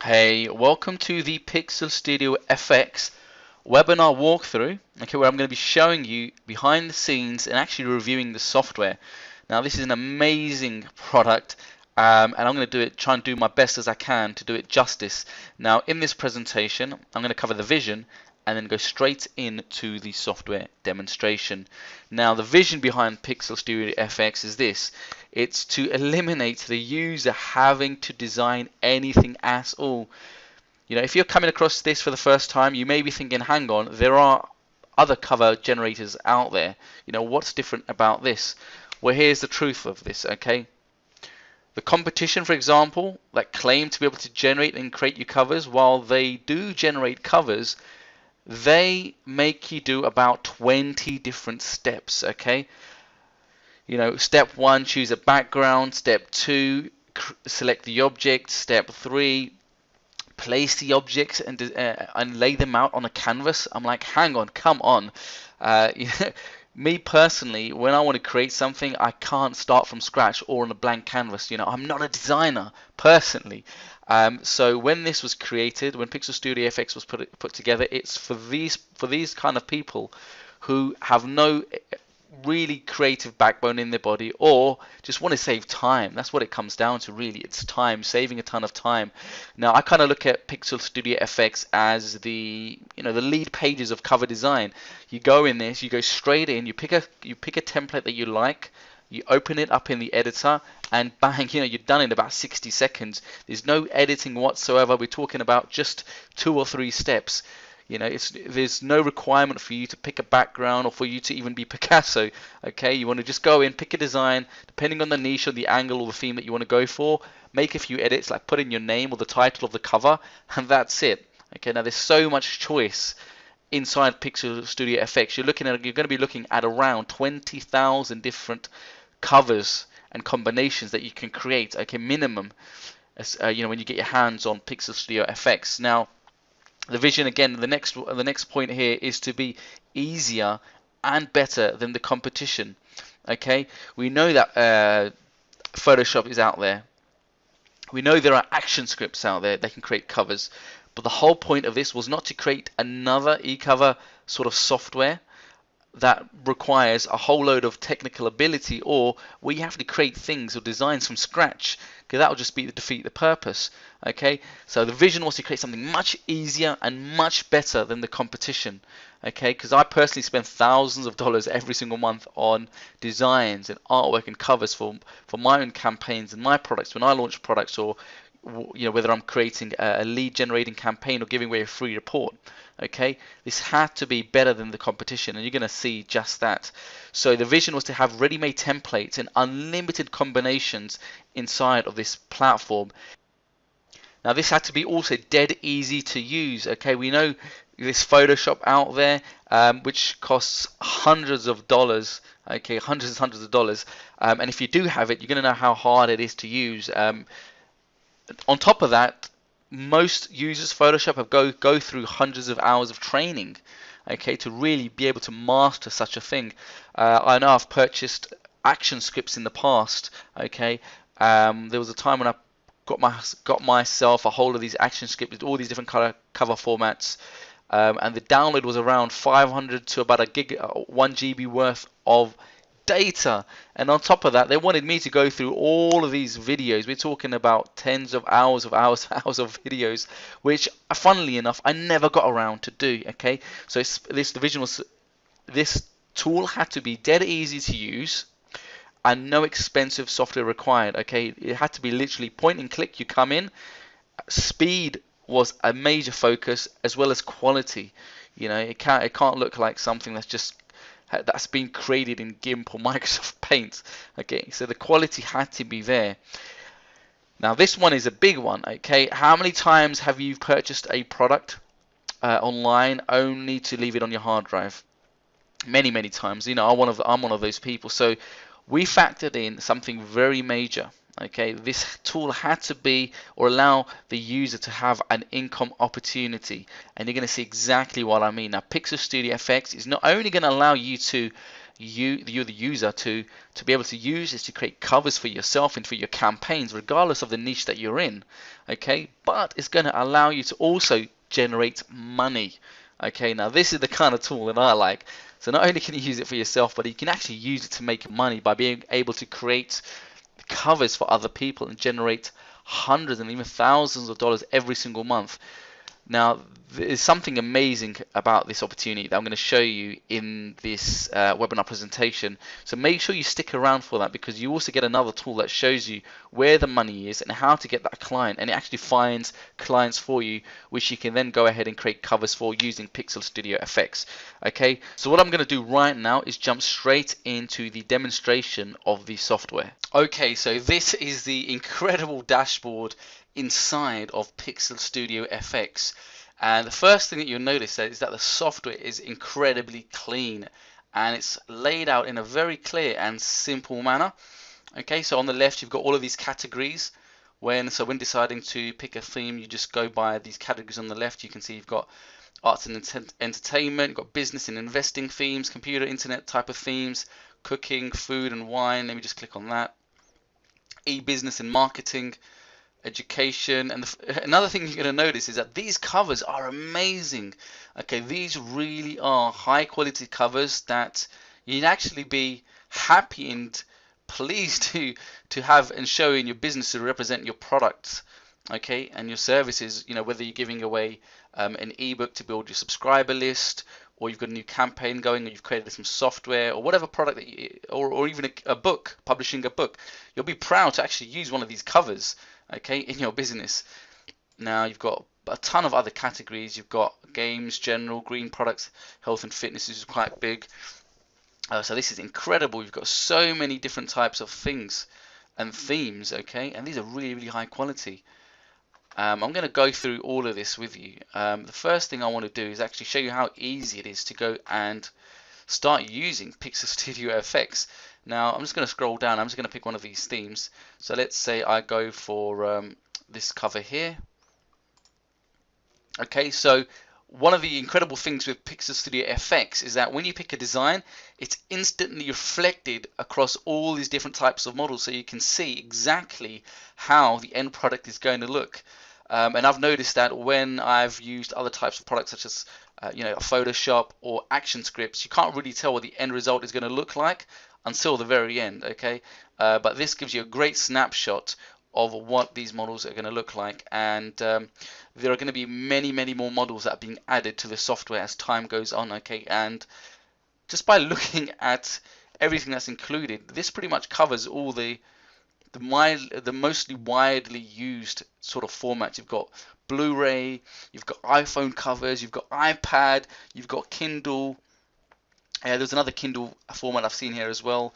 Hey, welcome to the Pixel Studio FX webinar walkthrough, okay, where I'm going to be showing you behind the scenes and actually reviewing the software. Now, this is an amazing product, and I'm going to try and do my best as I can to do it justice. Now, in this presentation, I'm going to cover the vision and then go straight into the software demonstration. Now, the vision behind Pixel Studio FX is this. It's to eliminate the user having to design anything at all. If you're coming across this for the first time, you may be thinking, hang on, there are other cover generators out there. What's different about this? Well, here's the truth of this, okay? The competition, for example, that claim to be able to generate and create you covers, while they do generate covers, they make you do about 20 different steps, okay? Step 1, choose a background. Step 2, select the object. Step 3, place the objects and lay them out on a canvas. I'm like, hang on, come on. Uh, Me personally, when I want to create something, I can't start from scratch or on a blank canvas. I'm not a designer personally. So when this was created, when Pixel Studio FX was put together, it's for these kind of people who have no really creative backbone in their body, or just want to save time. That's what it comes down to, really. It's time, saving a ton of time. Now, I kind of look at Pixel Studio FX as the lead pages of cover design. You go in this, you go straight in, you pick a template that you like, you open it up in the editor, and bang, you're done in about 60 seconds. There's no editing whatsoever. We're talking about just 2 or 3 steps. There's no requirement for you to pick a background or for you to even be Picasso. Okay, you want to just go in, pick a design, depending on the niche or the angle or the theme that you want to go for, make a few edits, like put in your name or the title of the cover, and that's it. Okay, now there's so much choice inside Pixel Studio FX. You're going to be looking at around 20,000 different covers and combinations that you can create. Okay, minimum. When you get your hands on Pixel Studio FX. Now, the vision, again, the next point here is to be easier and better than the competition. Okay, we know that Photoshop is out there. We know there are action scripts out there that can create covers, but the whole point of this was not to create another e-cover sort of software that requires a whole load of technical ability, or where you have to create things or designs from scratch, because that will just be to defeat the purpose. Okay, so the vision was to create something much easier and much better than the competition. Okay, because I personally spend thousands of dollars every single month on designs and artwork and covers for my own campaigns and my products when I launch products, or whether I'm creating a lead generating campaign or giving away a free report. Okay, this had to be better than the competition, and you're going to see just that. So the vision was to have ready-made templates and unlimited combinations inside of this platform. Now, this had to be also dead easy to use. Okay, we know this Photoshop out there, which costs hundreds of dollars. Okay, hundreds of dollars. And if you do have it, you're going to know how hard it is to use. On top of that, most users Photoshop have go through hundreds of hours of training, okay, to really be able to master such a thing. I know I've purchased action scripts in the past. Okay, there was a time when I got myself a hold of these action scripts with all these different cover formats, and the download was around 500 to about 1 GB worth of data. And on top of that, they wanted me to go through all of these videos. We're talking about tens of hours of videos, which, funnily enough, I never got around to do. Okay, so this tool had to be dead easy to use and no expensive software required. Okay, it had to be literally point and click. You come in. Speed was a major focus, as well as quality. It can't look like something that's been created in GIMP or Microsoft Paint. Okay, so the quality had to be there. Now, this one is a big one. Okay, how many times have you purchased a product online only to leave it on your hard drive? Many times. I'm one of those people. So we factored in something very major. Okay, this tool had to be, or allow the user to have, an income opportunity, and you're going to see exactly what I mean. Now, Pixel Studio FX is not only going to allow you to you're the user to be able to use is to create covers for yourself and for your campaigns, regardless of the niche that you're in. Okay, but it's going to allow you to also generate money. Okay, now this is the kind of tool that I like. So not only can you use it for yourself, but you can actually use it to make money by being able to create covers for other people and generate hundreds and even thousands of dollars every single month. Now, there's something amazing about this opportunity that I'm going to show you in this webinar presentation. So make sure you stick around for that, because you also get another tool that shows you where the money is and how to get that client, and it actually finds clients for you, which you can then go ahead and create covers for using Pixel Studio FX. Okay, so what I'm going to do right now is jump straight into the demonstration of the software. Okay, so this is the incredible dashboard inside of Pixel Studio FX, and the first thing that you'll notice is that the software is incredibly clean and it's laid out in a very clear and simple manner. Okay, so on the left you've got all of these categories. When deciding to pick a theme, you just go by these categories on the left. You can see you've got arts and entertainment, you've got business and investing themes, computer, internet type of themes, cooking, food and wine. Let me just click on that. E-business and marketing, education. And another thing you're going to notice is that these covers are amazing. Okay, these really are high quality covers that you'd actually be happy and pleased to have and show in your business to represent your products, okay, and your services. You know, whether you're giving away an ebook to build your subscriber list, or you've got a new campaign going, or you've created some software, or whatever product that you, or even a book, publishing a book, you'll be proud to actually use one of these covers, okay, in your business. Now you've got a ton of other categories. You've got games, general, green products, health and fitness is quite big. So this is incredible. You've got so many different types of things and themes, okay, and these are really, really high quality. I'm going to go through all of this with you. The first thing I want to do is actually show you how easy it is to go and start using Pixel Studio FX. Now I'm just going to scroll down. I'm just going to pick one of these themes. So let's say I go for this cover here. Okay, so one of the incredible things with Pixel Studio FX is that when you pick a design, it's instantly reflected across all these different types of models, so you can see exactly how the end product is going to look. And I've noticed that when I've used other types of products such as Photoshop or action scripts, you can't really tell what the end result is going to look like until the very end. Okay, but this gives you a great snapshot of what these models are going to look like, and there are going to be many, many more models that are being added to the software as time goes on. Okay, and just by looking at everything that's included, this pretty much covers all the mostly widely used sort of formats. You've got Blu-ray, you've got iPhone covers, you've got iPad, you've got Kindle. There's another Kindle format I've seen here as well.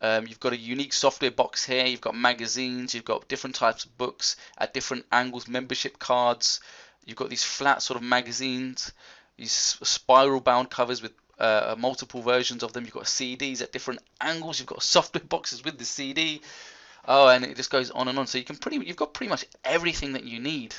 You've got a unique software box here. You've got magazines. You've got different types of books at different angles, membership cards. You've got these flat sort of magazines, these spiral bound covers with multiple versions of them. You've got CDs at different angles. You've got software boxes with the CD. Oh, and it just goes on and on. So you've got pretty much everything that you need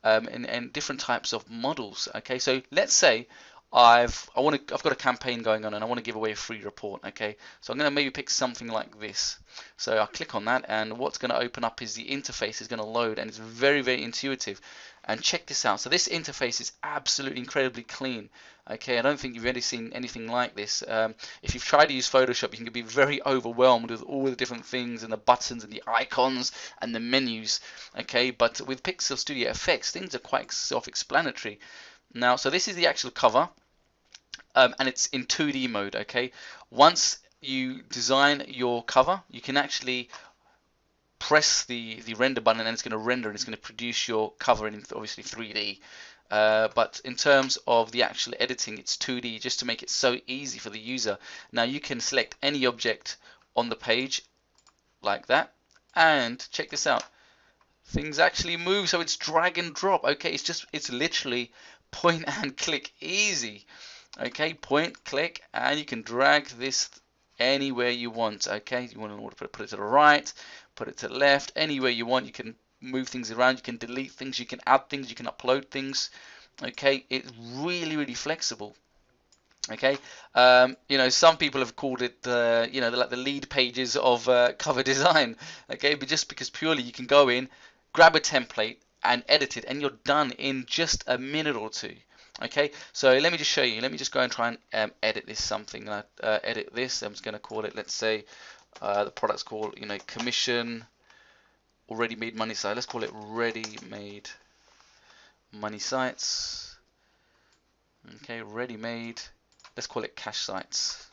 in different types of models. Okay, so let's say I've got a campaign going on and I want to give away a free report. Okay, so I'm going to maybe pick something like this. So I'll click on that, and what's going to open up is the interface is going to load, and it's very, very intuitive. And check this out. So this interface is absolutely incredibly clean. Okay, I don't think you've ever seen anything like this. If you've tried to use Photoshop, you can be very overwhelmed with all the different things and the buttons and the icons and the menus. Okay, but with Pixel Studio FX, things are quite self-explanatory. Now, so this is the actual cover, and it's in 2D mode. Okay, once you design your cover, you can actually press the render button, and it's going to render and it's going to produce your cover in obviously 3D. But in terms of the actual editing, it's 2D, just to make it so easy for the user. Now you can select any object on the page like that, and check this out. Things actually move, so it's drag and drop. Okay, it's literally point and click easy. Okay, point, click, and you can drag this anywhere you want. Okay, you want to put it to the right, put it to the left, anywhere you want. You can move things around, you can delete things, you can add things, you can upload things. Okay, it's really, really flexible. Okay, you know, some people have called it you know, like the lead pages of cover design. Okay, but just because purely you can go in, grab a template and edit it, and you're done in just a minute or two. Okay, so let me just show you. Let me just go and try and edit this something. Edit this. I'm just going to call it. Let's say the product's called, you know, commission or ready-made money site. Let's call it ready-made money sites. Okay, ready-made. Let's call it cash sites.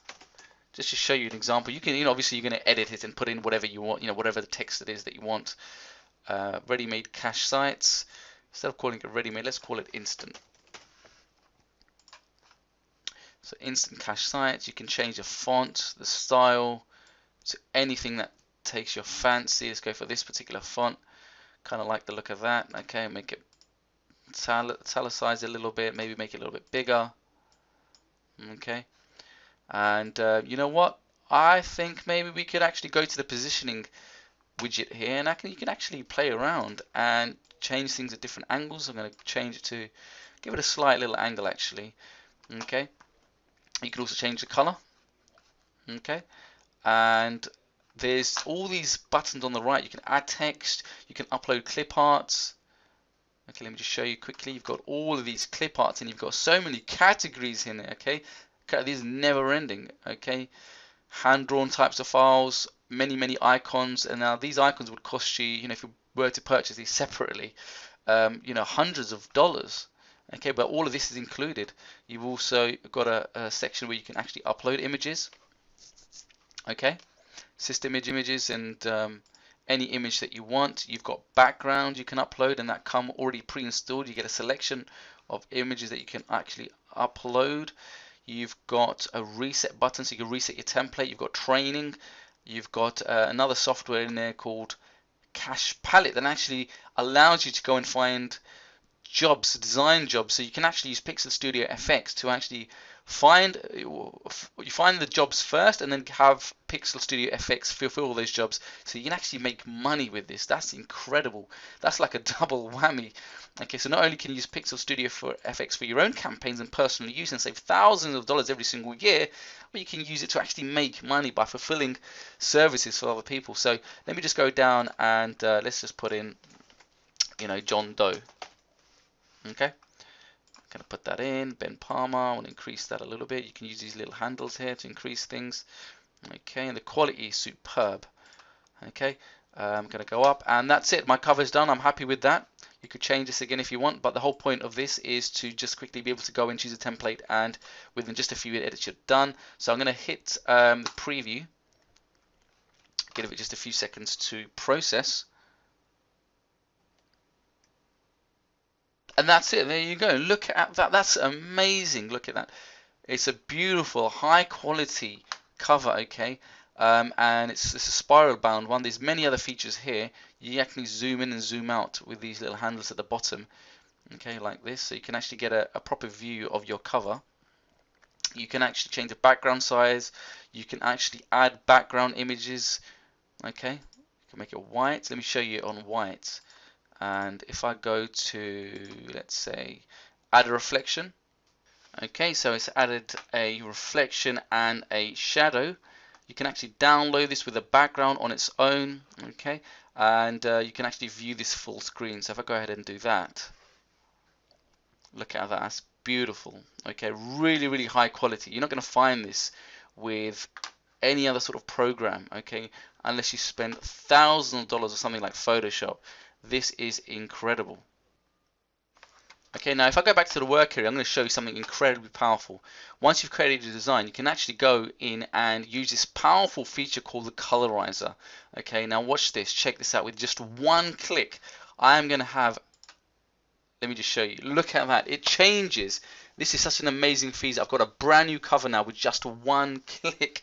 Just to show you an example, you can, you know, obviously you're going to edit it and put in whatever you want, you know, whatever the text it is that you want. Ready-made cash sites. Instead of calling it ready-made, let's call it instant. So instant cash sites. You can change the font, the style, to anything that takes your fancy. Let's go for this particular font. Kind of like the look of that. Okay, make it italicize a little bit. Maybe make it a little bit bigger. Okay. And you know what? I think maybe we could actually go to the positioning widget here, and you can actually play around and change things at different angles. I'm going to change it to give it a slight little angle actually. Okay. You can also change the color. Okay. And there's all these buttons on the right. You can add text. You can upload clip arts. Okay, let me just show you quickly. You've got all of these clip arts, and you've got so many categories in there. Okay, these are never ending. Okay, hand-drawn types of files, many icons, and now these icons would cost you, you know, if you were to purchase these separately, you know, hundreds of dollars. Okay, but all of this is included. You've also got a section where you can actually upload images. Okay, system images and any image that you want. You've got background you can upload, and that come already pre-installed. You get a selection of images that you can actually upload. You've got a reset button, so you can reset your template. You've got training. You've got another software in there called Cache Palette that actually allows you to go and find jobs, design jobs. So you can actually use Pixel Studio FX to actually find the jobs first, and then have Pixel Studio FX fulfill all those jobs. So you can actually make money with this. That's incredible. That's like a double whammy. Okay, so not only can you use Pixel Studio for FX for your own campaigns and personal use and save thousands of dollars every single year, but you can use it to actually make money by fulfilling services for other people. So let me just go down and let's just put in, you know, John Doe. Okay, I'm going to put that in. Ben Palmer, I want to increase that a little bit. You can use these little handles here to increase things. Okay, and the quality is superb. Okay, I'm going to go up, and that's it. My cover's done. I'm happy with that. You could change this again if you want, but the whole point of this is to just quickly be able to go and choose a template, and within just a few edits you're done. So I'm going to hit the preview, give it just a few seconds to process. And that's it. There you go. Look at that. That's amazing. Look at that. It's a beautiful, high quality cover. Okay, and it's a spiral bound one. There's many other features here. You actually zoom in and zoom out with these little handles at the bottom. Okay, like this. So you can actually get a proper view of your cover. You can actually change the background size. You can actually add background images. Okay, you can make it white. Let me show you on white. And if I go to, let's say, add a reflection. Okay, so it's added a reflection and a shadow. You can actually download this with a background on its own. Okay, and you can actually view this full screen. So if I go ahead and do that, look at that, that's beautiful. Okay, really high quality. You're not going to find this with any other sort of program, okay, unless you spend thousands of dollars or something like Photoshop. This is incredible. Okay, now if I go back to the work area, I'm going to show you something incredibly powerful. Once you've created a design, you can actually go in and use this powerful feature called the colorizer. Okay, now watch this, check this out. With just one click, I am going to have, let me just show you, look at that, it changes. This is such an amazing feature. I've got a brand new cover now with just one click.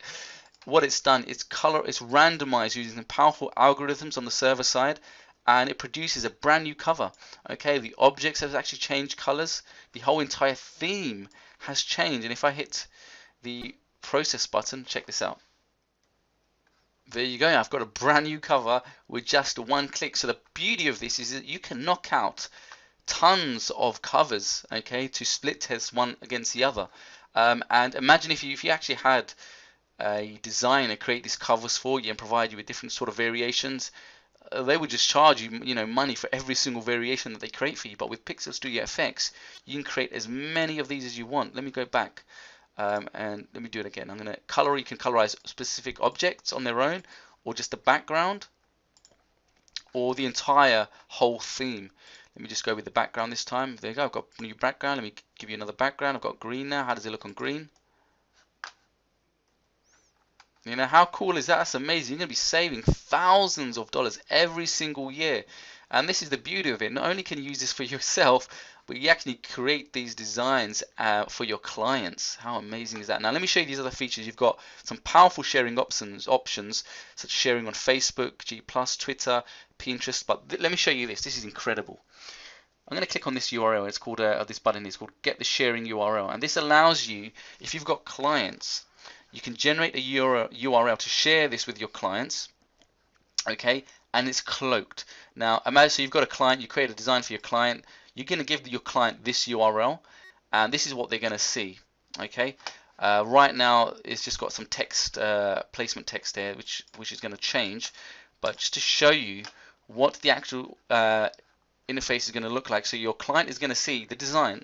What it's done, it's randomized using powerful algorithms on the server side, and it produces a brand new cover. Okay, the objects have actually changed colors. The whole entire theme has changed. And if I hit the process button, check this out. There you go. I've got a brand new cover with just one click. So the beauty of this is that you can knock out tons of covers, okay, to split test one against the other. And imagine if you actually had a designer create these covers for you and provide you with different sort of variations. They would just charge you, money for every single variation that they create for you. But with Pixel Studio FX, you can create as many of these as you want. Let me go back and let me do it again. I'm going to color. You can colorize specific objects on their own, or just the background, or the entire whole theme. Let me just go with the background this time. There you go. I've got a new background. Let me give you another background. I've got green now. How does it look on green? How cool is that? That's amazing. You're going to be saving thousands of dollars every single year. And this is the beauty of it. Not only can you use this for yourself, but you actually create these designs for your clients. How amazing is that? Now, let me show you these other features. You've got some powerful sharing options such as sharing on Facebook, G+, Twitter, Pinterest. But let me show you this. This is incredible. I'm going to click on this URL. It's called this button is called Get the Sharing URL, and this allows you, if you've got clients, you can generate a URL to share this with your clients, okay? And it's cloaked. Now, imagine so you've got a client, you create a design for your client. You're going to give your client this URL, and this is what they're going to see, okay? Right now, it's just got some text, placement text there, which is going to change. But just to show you what the actual interface is going to look like, so your client is going to see the design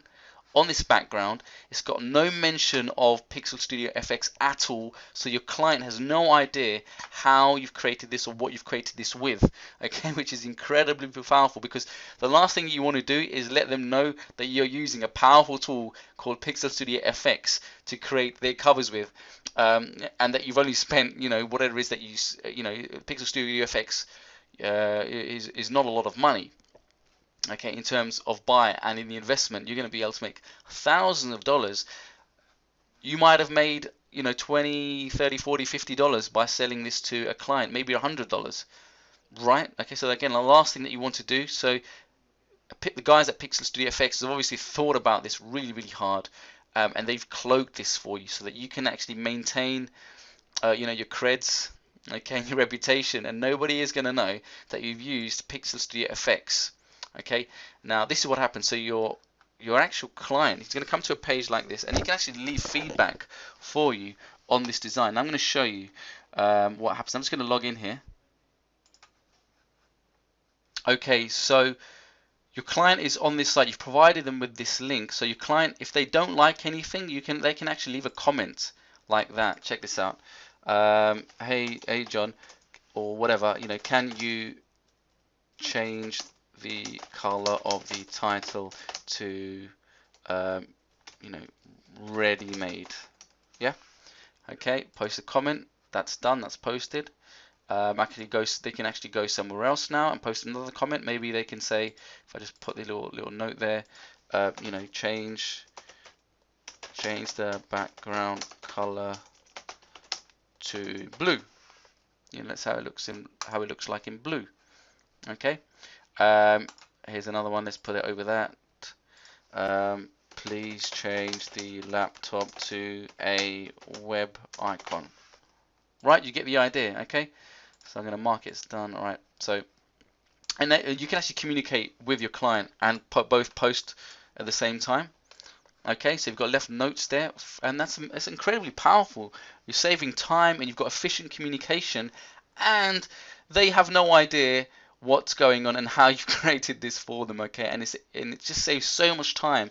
on this background. It's got no mention of Pixel Studio FX at all, so your client has no idea how you've created this or what you've created this with, okay, which is incredibly powerful, because the last thing you want to do is let them know that you're using a powerful tool called Pixel Studio FX to create their covers with, and that you've only spent, whatever it is that Pixel Studio FX is not a lot of money. Okay, in terms of buy and in the investment, you're going to be able to make thousands of dollars. You might have made, $20, $30, $40, $50 by selling this to a client, maybe $100, right? Okay, so again, the last thing that you want to do, so the guys at Pixel Studio FX have obviously thought about this really, really hard, and they've cloaked this for you so that you can actually maintain, your creds, okay, and your reputation, and nobody is going to know that you've used Pixel Studio FX. Okay, now this is what happens. So your actual client is going to come to a page like this, and he can actually leave feedback for you on this design. I'm going to show you what happens. I'm just going to log in here. Okay, so your client is on this site. You've provided them with this link. So your client, if they don't like anything, they can actually leave a comment like that. Check this out. Hey John, or whatever. Can you change the color of the title to ready-made? Yeah, okay, post a comment. That's done, that's posted. They can actually go somewhere else now and post another comment. Maybe they can say, if I just put the little note there, change the background color to blue. That's how it looks like in blue. Okay. Here's another one. Let's put it over that. Please change the laptop to a web icon. Right, you get the idea. Okay, so I'm going to mark it's done. All right. So, and you can actually communicate with your client and both post at the same time. Okay, so you've got left notes there, and that's incredibly powerful. You're saving time, and you've got efficient communication, and they have no idea what's going on and how you've created this for them. Okay, and it just saves so much time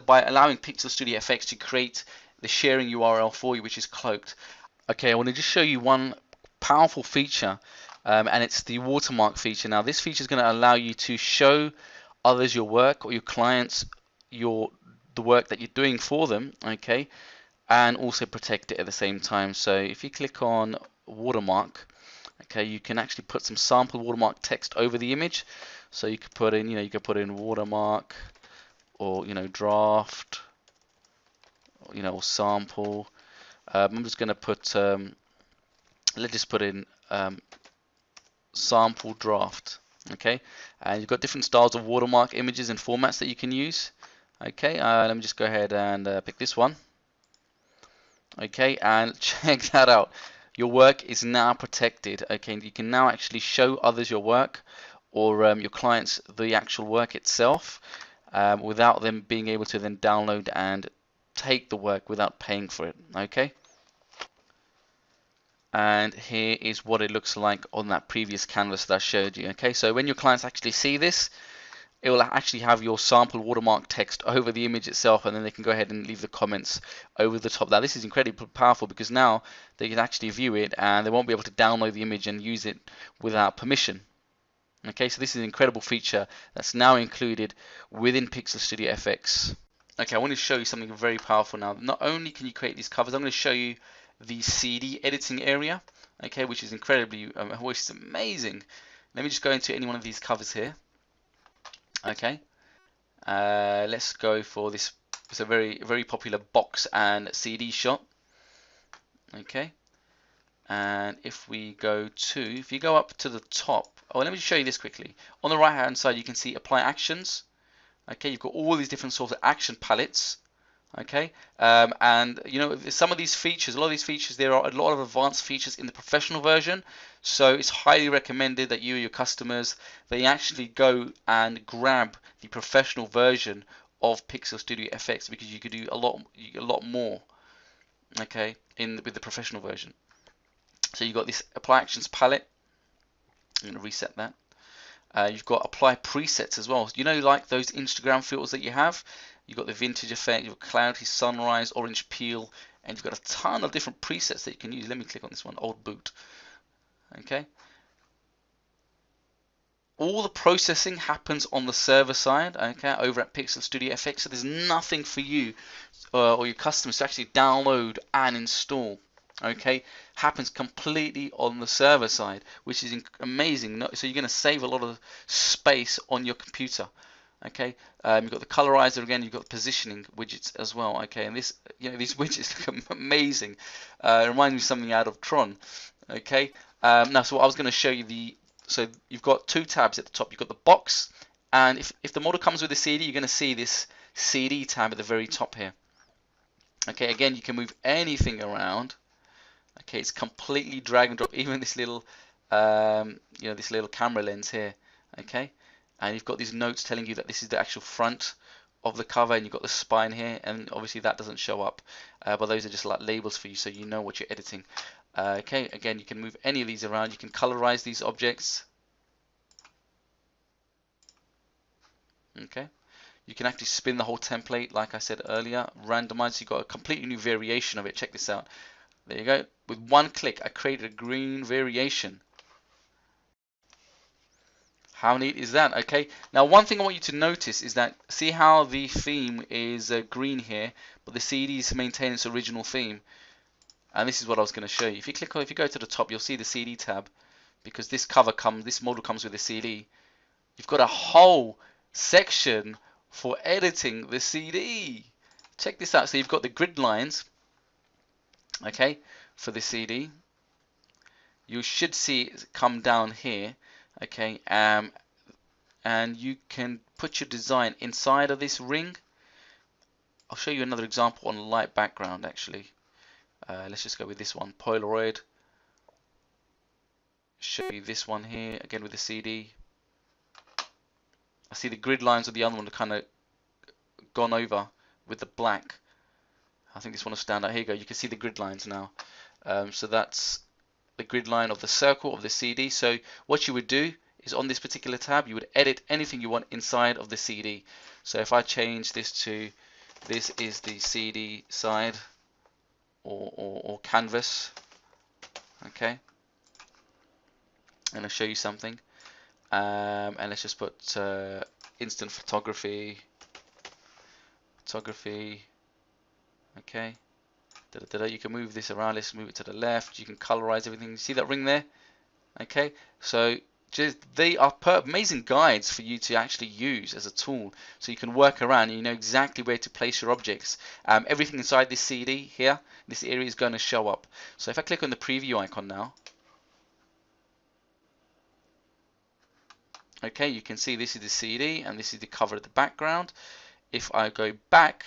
by allowing Pixel Studio FX to create the sharing URL for you, which is cloaked. Okay, I want to just show you one powerful feature, and it's the watermark feature. Now, this feature is going to allow you to show others your work, or your clients the work that you're doing for them, okay, and also protect it at the same time. So if you click on watermark, okay, you can actually put some sample watermark text over the image. So you could put in, watermark, or draft, or sample. I'm just going to put, let's just put in sample draft. Okay, and you've got different styles of watermark images and formats that you can use. Okay, let me just go ahead and pick this one. Okay, and check that out. Your work is now protected. Okay, you can now actually show others your work, or your clients the actual work itself, without them being able to then download and take the work without paying for it. Okay. And here is what it looks like on that previous canvas that I showed you. Okay, so when your clients actually see this, it will actually have your sample watermark text over the image itself, and then they can go ahead and leave the comments over the top. Now this is incredibly powerful because now they can actually view it and they won't be able to download the image and use it without permission. Okay, so this is an incredible feature that's now included within Pixel Studio FX. Okay, I want to show you something very powerful now. Not only can you create these covers, I'm going to show you the CD editing area, okay, which is incredibly, which is amazing. Let me just go into any one of these covers here. Okay, let's go for this. It's a very popular box and CD shot. Okay, and if we go to, if you go up to the top, oh, let me just show you this quickly. On the right hand side, you can see apply actions. Okay, you've got all these different sorts of action palettes. Okay, and you know, some of these features, a lot of these features, there are a lot of advanced features in the professional version, so it's highly recommended that you or your customers, they actually go and grab the professional version of Pixel Studio FX, because you could do a lot more, okay, with the professional version. So you've got this apply actions palette. I'm going to reset that. You've got apply presets as well. You know, like those Instagram filters that you have. You've got the vintage effect, you've got clarity, sunrise, orange peel, and you've got a ton of different presets that you can use. Let me click on this one, old boot. Okay. All the processing happens on the server side, okay, over at Pixel Studio FX. So there's nothing for you or your customers to actually download and install. Okay, happens completely on the server side, which is amazing. So you're going to save a lot of space on your computer. Okay, you've got the colorizer again. You've got positioning widgets as well. Okay, and this, you know, these widgets look amazing. It reminds me of something out of Tron. Okay, now so I was going to show you so you've got two tabs at the top. You've got the box, and if the model comes with a CD, you're going to see this CD tab at the very top here. Okay, again, you can move anything around. Okay, it's completely drag and drop. Even this little, you know, this little camera lens here. Okay, and you've got these notes telling you that this is the actual front of the cover, and you've got the spine here, and obviously that doesn't show up, but those are just like labels for you, so you know what you're editing. Okay, again, you can move any of these around. You can colorize these objects. Okay, you can actually spin the whole template, like I said earlier. Randomize, so you've got a completely new variation of it. Check this out. There you go. With one click, I created a green variation. How neat is that? Okay. Now, one thing I want you to notice is that, see how the theme is green here, but the CD is maintaining its original theme. And this is what I was going to show you. If you go to the top, you'll see the CD tab, because this model comes with a CD. You've got a whole section for editing the CD. Check this out. So you've got the grid lines. Okay, for the CD, you should see it come down here. Okay, and you can put your design inside of this ring. I'll show you another example on a light background. Actually, let's just go with this one, Polaroid. Show you this one here again with the CD. I see the grid lines of the other one are kind of gone over with the black. I think this one will stand out. Here you go. You can see the grid lines now. So that's the grid line of the circle of the CD. So what you would do is, on this particular tab, you would edit anything you want inside of the CD. So if I change this to, this is the CD side or canvas. Okay. And I'll show you something. And let's just put instant photography. Okay, you can move this around. Let's move it to the left. You can colorize everything. You see that ring there? Okay, so they are amazing guides for you to actually use as a tool, so you can work around and you know exactly where to place your objects. Everything inside this CD here, this area, is going to show up. So if I click on the preview icon now, okay, you can see this is the CD and this is the cover of the background. If I go back,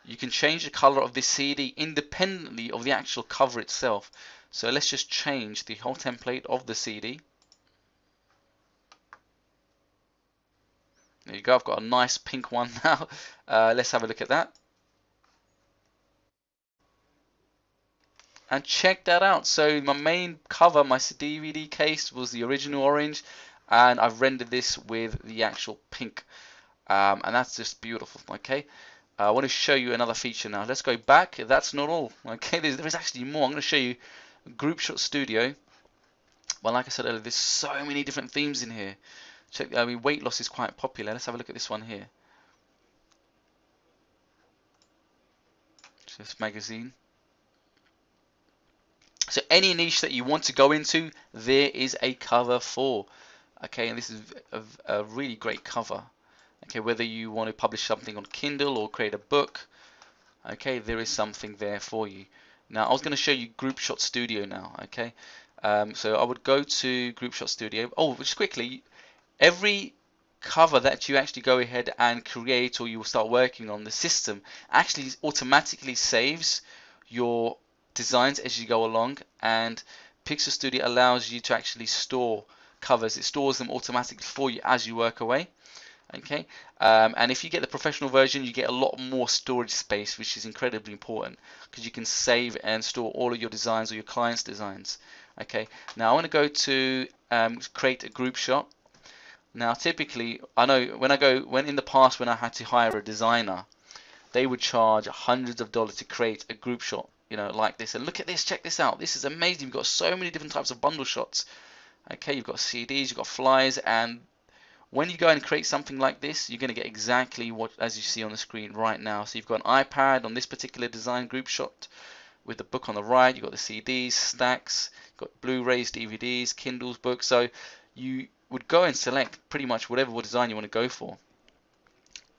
you can change the color of this CD independently of the actual cover itself. So let's just change the whole template of the CD. There you go, I've got a nice pink one now. Let's have a look at that. And check that out. So my main cover, my DVD case, was the original orange, and I've rendered this with the actual pink, and that's just beautiful. Okay, I want to show you another feature now. Let's go back. That's not all. Okay, there's actually more. I'm going to show you Group Shot Studio. Well, like I said earlier, there's so many different themes in here. Check. I mean, weight loss is quite popular. Let's have a look at this one here. This magazine. So any niche that you want to go into, there is a cover for. Okay, and this is a really great cover. Okay, whether you want to publish something on Kindle or create a book, okay, there is something there for you. Now, I was going to show you Group Shot Studio now. Okay, so I would go to Group Shot Studio. Oh, just quickly, every cover that you actually go ahead and create or you will start working on, the system actually automatically saves your designs as you go along, and Pixel Studio allows you to actually store covers. It stores them automatically for you as you work away. Okay, and if you get the professional version, you get a lot more storage space, which is incredibly important because you can save and store all of your designs or your clients' designs. Okay, now I want to go to create a group shot. Now, typically, I know when in the past when I had to hire a designer, they would charge hundreds of dollars to create a group shot, you know, like this. And look at this, check this out. This is amazing. You've got so many different types of bundle shots. Okay, you've got CDs, you've got flyers, and when you go and create something like this, you're going to get exactly what as you see on the screen right now. So you've got an iPad on this particular design group shot with the book on the right. You've got the CDs, stacks, you've got Blu-rays, DVDs, Kindles, books. So you would go and select pretty much whatever design you want to go for.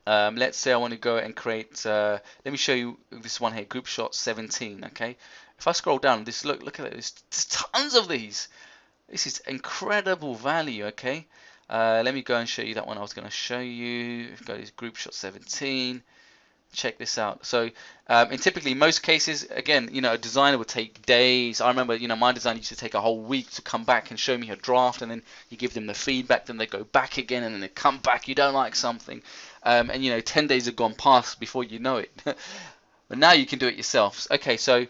Let's say I want to go and create, let me show you this one here, Group Shot 17. Okay, if I scroll down, look at it, there's tons of these. This is incredible value. Okay, let me go and show you that one I was going to show you. Go to Group Shot 17. Check this out. So in typically most cases, again, you know, a designer would take days. I remember, you know, my designer used to take a whole week to come back and show me a draft, and then you give them the feedback, then they go back again, and then they come back, you don't like something, and you know, 10 days have gone past before you know it. But now you can do it yourself. Okay, so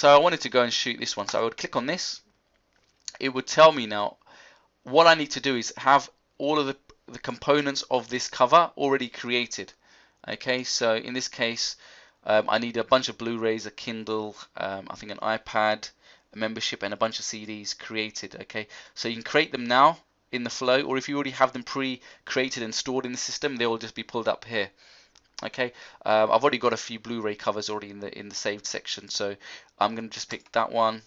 I wanted to go and shoot this one, so I would click on this. It would tell me now what I need to do is have all of the components of this cover already created. Okay, so in this case, I need a bunch of Blu-rays, a Kindle, I think an iPad, a membership, and a bunch of CDs created. Okay, so you can create them now in the flow, or if you already have them pre-created and stored in the system, they will just be pulled up here. Okay, I've already got a few Blu-ray covers already in the saved section, so I'm going to just pick that one.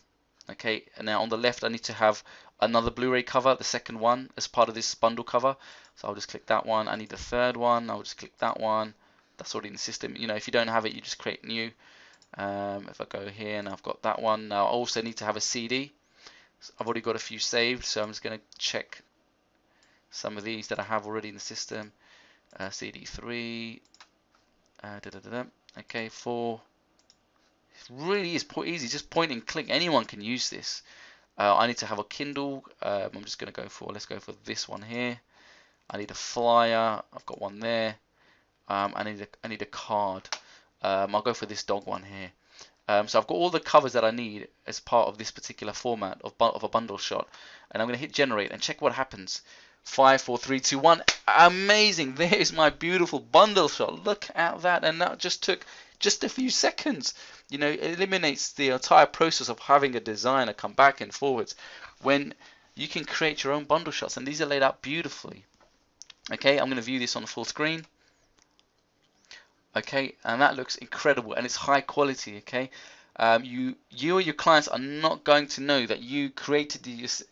Okay, and now on the left, I need to have another Blu-ray cover, the second one, as part of this bundle cover. So I'll just click that one. I need the third one. I'll just click that one. That's already in the system. You know, if you don't have it, you just create new. If I go here and I've got that one, now I also need to have a CD. So I've already got a few saved, so I'm just going to check some of these that I have already in the system. CD3, okay, 4. It really is easy, just point and click. Anyone can use this. I need to have a Kindle. I'm just going to go for, let's go for this one here. I need a flyer. I've got one there. I need a card. I'll go for this dog one here. So I've got all the covers that I need as part of this particular format of a bundle shot, and I'm going to hit generate and check what happens. 5, 4, 3, 2, 1. Amazing! There's my beautiful bundle shot. Look at that, and that just took just a few seconds. You know, it eliminates the entire process of having a designer come back and forwards when you can create your own bundle shots, and these are laid out beautifully. Okay, I'm going to view this on the full screen. Okay, and that looks incredible, and it's high quality. Okay, you or your clients are not going to know that you created this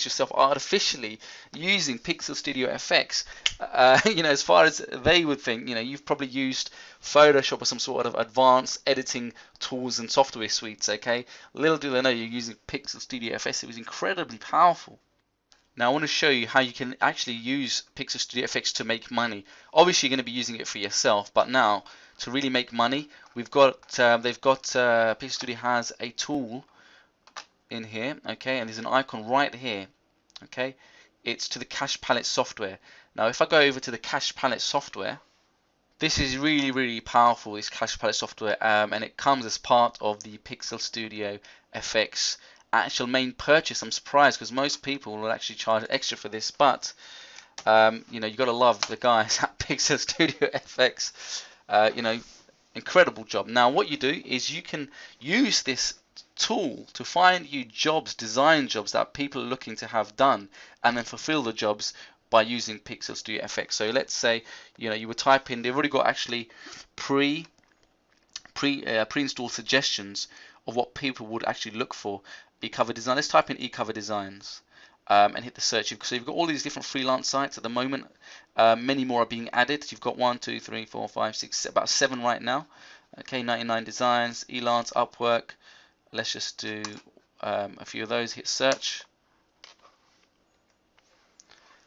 yourself artificially using Pixel Studio FX. You know, as far as they would think, you know, you've probably used Photoshop or some sort of advanced editing tools and software suites. Okay, little do they know you're using Pixel Studio FX. It was incredibly powerful. Now I want to show you how you can actually use Pixel Studio FX to make money. Obviously you're going to be using it for yourself, but now to really make money, Pixel Studio has a tool in here, okay, and there's an icon right here, okay. It's to the Cache Palette software. Now if I go over to the Cache Palette software, This is really powerful, this Cache Palette software, and it comes as part of the Pixel Studio FX actual main purchase. I'm surprised because most people will actually charge extra for this, but you know, you got to love the guys at Pixel Studio FX. You know, incredible job. Now what you do is you can use this tool to find you jobs, design jobs that people are looking to have done, and then fulfill the jobs by using Pixel Studio FX. So let's say, you know, you would type in, they've already got actually pre-installed suggestions of what people would actually look for. E-cover design. Let's type in e-cover designs and hit the search. So you've got all these different freelance sites at the moment. Many more are being added. You've got 1, 2, 3, 4, 5, 6, about 7 right now. Okay, 99 Designs, Elance, Upwork. Let's just do a few of those. Hit search.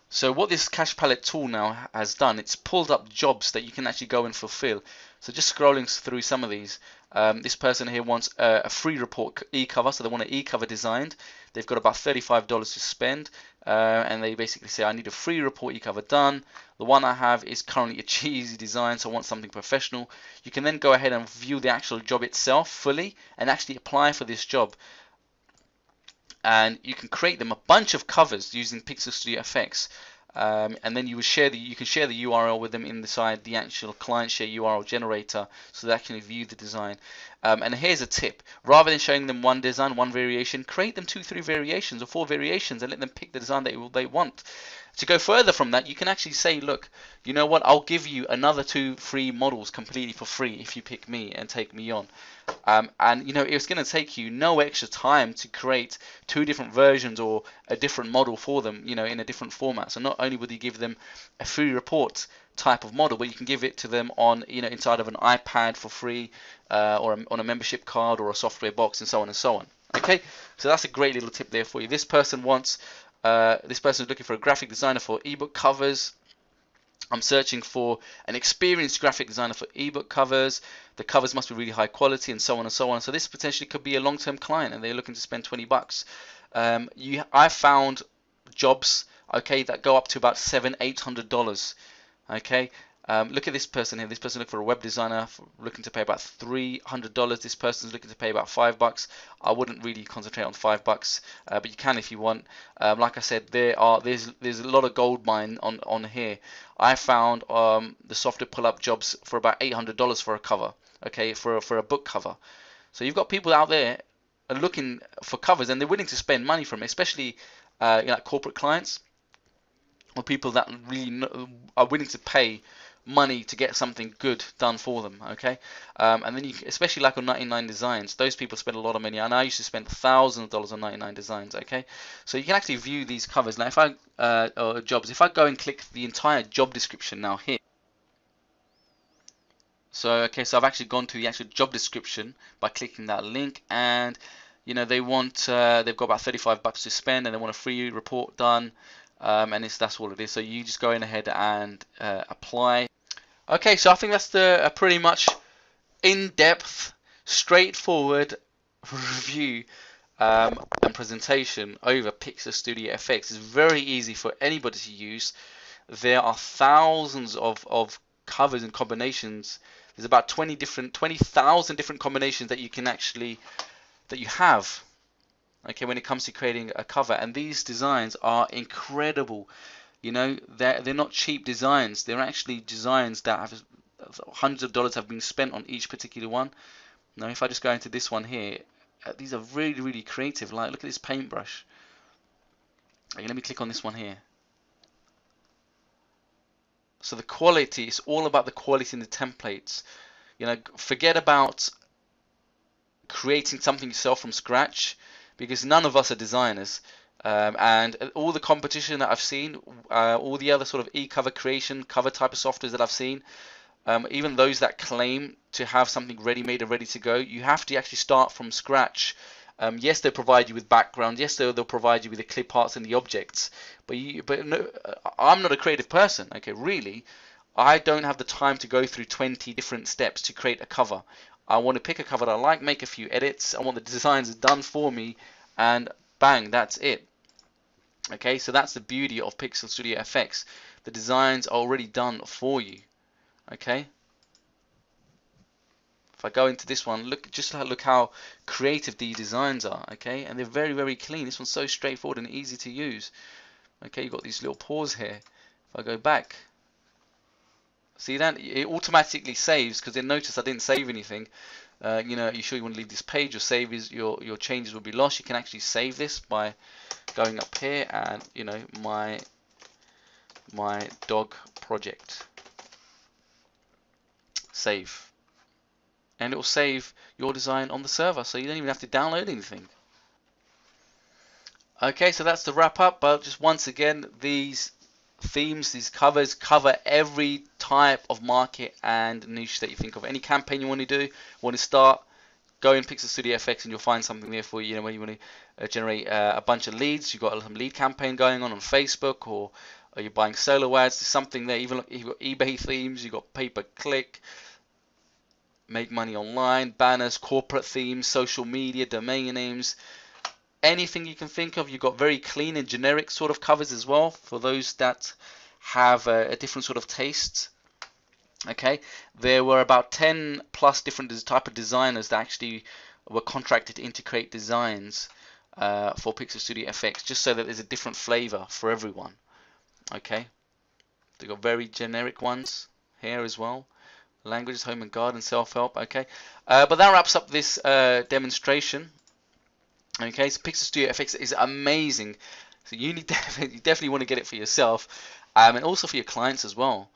So what this Cache Palette tool now has done, it's pulled up jobs that you can actually go and fulfill. So just scrolling through some of these, this person here wants a free report e-cover, so they want an e-cover designed. They've got about $35 to spend, and they basically say, I need a free report e-cover done. The one I have is currently a cheesy design, so I want something professional. You can then go ahead and view the actual job itself fully and actually apply for this job. And you can create them a bunch of covers using Pixel Studio FX, and then you can share the URL with them inside the actual client share URL generator, so they actually view the design. And here's a tip: rather than showing them one design, one variation, create them 2, 3 variations or 4 variations, and let them pick the design that they want. To go further from that, you can actually say, look, you know what, I'll give you another 2 free models completely for free if you pick me and take me on. And you know, it's going to take you no extra time to create 2 different versions or a different model for them, you know, in a different format. So not only would you give them a free report type of model, but you can give it to them on, you know, inside of an iPad for free, or on a membership card or a software box, and so on and so on. Okay, so that's a great little tip there for you. This person is looking for a graphic designer for ebook covers. I'm searching for an experienced graphic designer for ebook covers. The covers must be really high quality, and so on and so on. So this potentially could be a long-term client, and they're looking to spend 20 bucks. I found jobs, okay, that go up to about $700–800. Okay, look at this person here. This person looking for a web designer, looking to pay about $300. This person's looking to pay about $5. I wouldn't really concentrate on $5, but you can if you want. Like I said, there's a lot of gold mine on here. I found the software pull up jobs for about $800 for a cover. Okay, for a book cover. So you've got people out there looking for covers, and they're willing to spend money for them, especially you know, corporate clients or people that really are willing to pay money to get something good done for them. Okay, and then you, especially like on 99 Designs, those people spend a lot of money, and I used to spend thousands of dollars on 99 Designs. Okay, so you can actually view these covers. Now if I or jobs, if I go and click the entire job description now here, so okay, so I've actually gone to the actual job description by clicking that link, and you know, they want they've got about 35 bucks to spend, and they want a free report done, and that's all it is. So you just go in ahead and apply. Okay, so I think that's the pretty much in-depth, straightforward review and presentation over Pixel Studio FX. It's very easy for anybody to use. There are thousands of covers and combinations. There's about 20,000 different combinations that you can actually have. Okay, when it comes to creating a cover, and these designs are incredible. You know, they're not cheap designs. They're actually designs that have hundreds of dollars have been spent on each particular one. Now, if I just go into this one here, these are really creative. Like, look at this paintbrush. Okay, let me click on this one here. So the quality, it's all about the quality in the templates. You know, forget about creating something yourself from scratch, because none of us are designers. And all the competition that I've seen, all the other sort of e-cover creation, cover type of softwares that I've seen, even those that claim to have something ready-made and ready to go, you have to actually start from scratch. Yes, they'll provide you with background. Yes, they'll provide you with the clip arts and the objects. But no, I'm not a creative person. Okay, really, I don't have the time to go through 20 different steps to create a cover. I want to pick a cover that I like, make a few edits. I want the designs done for me, and bang, that's it. Okay, so that's the beauty of Pixel Studio FX. The designs are already done for you. Okay. If I go into this one, look how creative the designs are, okay? And they're very, very clean. This one's so straightforward and easy to use. Okay, you've got these little paws here. If I go back, see that? It automatically saves because then notice I didn't save anything. You know, you sure you want to leave this page, your save is your changes will be lost. You can actually save this by going up here and, you know, my dog project. Save. And it will save your design on the server, so you don't even have to download anything. Okay, so that's the wrap up, but just once again, these themes, these covers cover every type of market and niche that you think of. Any campaign you want to do, want to start, go in Pixel Studio FX and you'll find something there for you. You know, when you want to generate a bunch of leads, you've got some lead campaign going on Facebook, or you're buying solo ads, there's something there. Even you've got eBay themes, you've got pay-per-click, make money online, banners, corporate themes, social media, domain names, anything you can think of. You've got very clean and generic sort of covers as well for those that have a different sort of taste. Okay, there were about 10 plus different type of designers that actually were contracted to create designs for Pixel Studio FX, just so that there's a different flavor for everyone. Okay, they've got very generic ones here as well. Languages, home and garden, self-help. Okay, but that wraps up this demonstration. Okay, so Pixel Studio FX is amazing. So you definitely want to get it for yourself, and also for your clients as well.